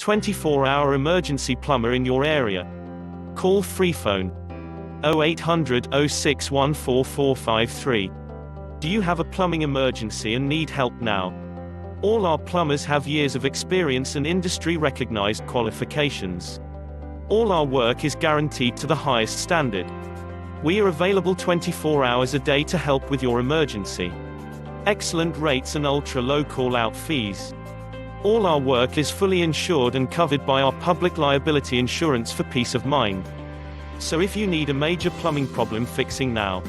24-hour emergency plumber in your area. Call free phone 0800 06144453. Do you have a plumbing emergency and need help now? All our plumbers have years of experience and industry-recognized qualifications. All our work is guaranteed to the highest standard. We are available 24 hours a day to help with your emergency. Excellent rates and ultra-low call-out fees. All our work is fully insured and covered by our public liability insurance for peace of mind. So if you need a major plumbing problem fixing now,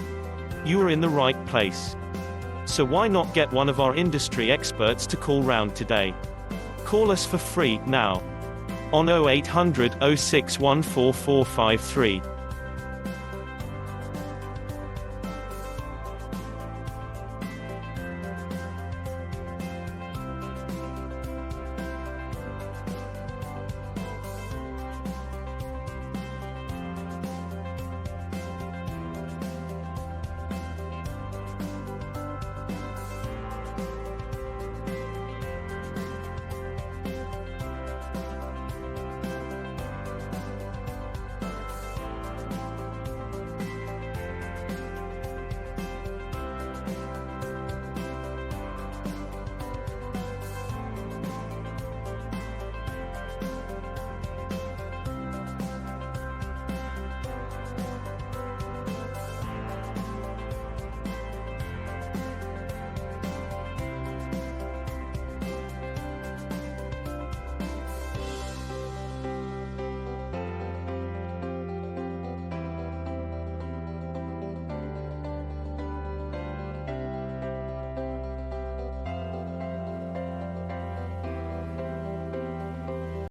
you are in the right place. So why not get one of our industry experts to call round today? Call us for free, now, on 0800 06144453.